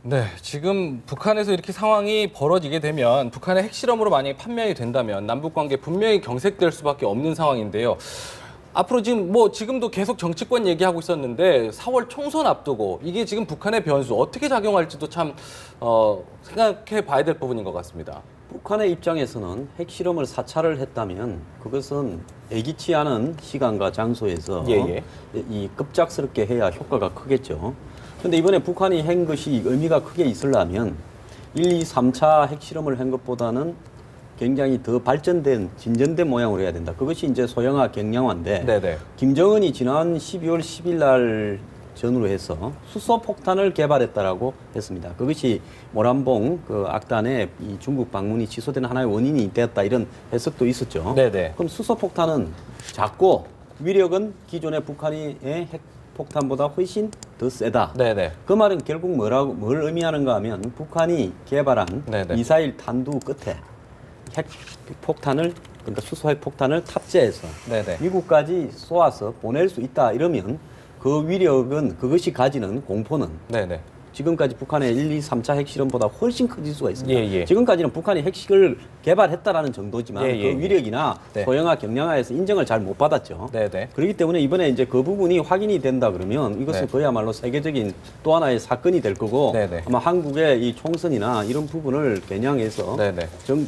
네, 지금 북한에서 이렇게 상황이 벌어지게 되면 북한의 핵실험으로 만약에 판명이 된다면 남북 관계 분명히 경색될 수밖에 없는 상황인데요. 앞으로 지금도 계속 정치권 얘기하고 있었는데 4월 총선 앞두고 이게 지금 북한의 변수 어떻게 작용할지도 참 생각해 봐야 될 부분인 것 같습니다. 북한의 입장에서는 핵실험을 사찰을 했다면 그것은 예기치 않은 시간과 장소에서 이 급작스럽게 해야 효과가 크겠죠. 그런데 이번에 북한이 한 것이 의미가 크게 있으려면 1, 2, 3차 핵실험을 한 것보다는 굉장히 더 발전된, 진전된 모양으로 해야 된다. 그것이 이제 소형화 경량화인데 김정은이 지난 12월 10일 날 전후로 해서 수소폭탄을 개발했다라고 했습니다. 그것이 모란봉 그 악단의 이 중국 방문이 취소된 하나의 원인이 되었다 이런 해석도 있었죠. 그럼 수소폭탄은 작고 위력은 기존의 북한의 핵폭탄보다 훨씬 더 세다. 그 말은 결국 뭘 의미하는가 하면 북한이 개발한 미사일 탄두 끝에 핵폭탄을 그러니까 수소핵폭탄을 탑재해서 미국까지 쏘아서 보낼 수 있다 이러면 그 위력은 그것이 가지는 공포는 지금까지 북한의 1, 2, 3차 핵실험보다 훨씬 커질 수가 있습니다. 지금까지는 북한이 핵식을 개발했다라는 정도지만 그 위력이나 소형화, 경량화에서 인정을 잘 못 받았죠. 그렇기 때문에 이번에 이제 그 부분이 확인이 된다 그러면 이것은 그야말로 세계적인 또 하나의 사건이 될 거고 아마 한국의 이 총선이나 이런 부분을 겨냥해서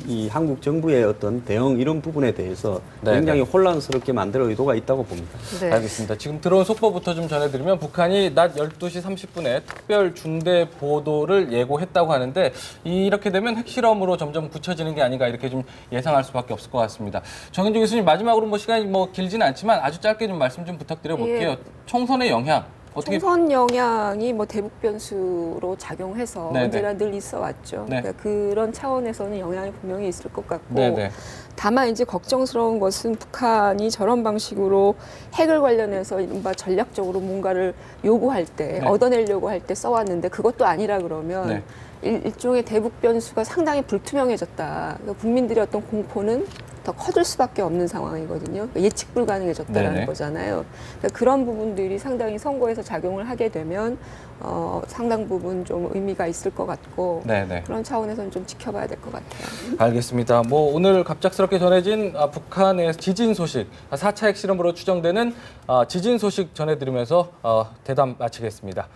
이 한국 정부의 어떤 대응 이런 부분에 대해서 굉장히 혼란스럽게 만들 의도가 있다고 봅니다. 알겠습니다. 지금 들어온 속보부터 좀 전해드리면 북한이 낮 12시 30분에 특별 중대 보도를 예고했다고 하는데 이렇게 되면 핵실험으로 점점 굳혀지는 게 아닌가 이렇게 좀 예상할 수밖에 없을 것 같습니다. 정현종 교수님 마지막으로 시간이 길지는 않지만 아주 짧게 좀 말씀 좀 부탁드려 볼게요. 총선의 영향. 총선 영향이 대북 변수로 작용해서 언제나 늘 있어 왔죠. 그러니까 그런 차원에서는 영향이 분명히 있을 것 같고 다만 이제 걱정스러운 것은 북한이 저런 방식으로 핵을 관련해서 이른바 전략적으로 뭔가를 요구할 때 얻어내려고 할 때 써왔는데 그것도 아니라 그러면 일종의 대북 변수가 상당히 불투명해졌다. 그러니까 국민들의 어떤 공포는 더 커질 수밖에 없는 상황이거든요. 그러니까 예측 불가능해졌다는 거잖아요. 그러니까 그런 부분들이 상당히 선거에서 작용을 하게 되면 상당 부분 좀 의미가 있을 것 같고 그런 차원에서는 좀 지켜봐야 될 것 같아요. 알겠습니다. 오늘 갑작스럽게 전해진 북한의 지진 소식, 4차 핵실험으로 추정되는 지진 소식 전해드리면서 대담 마치겠습니다.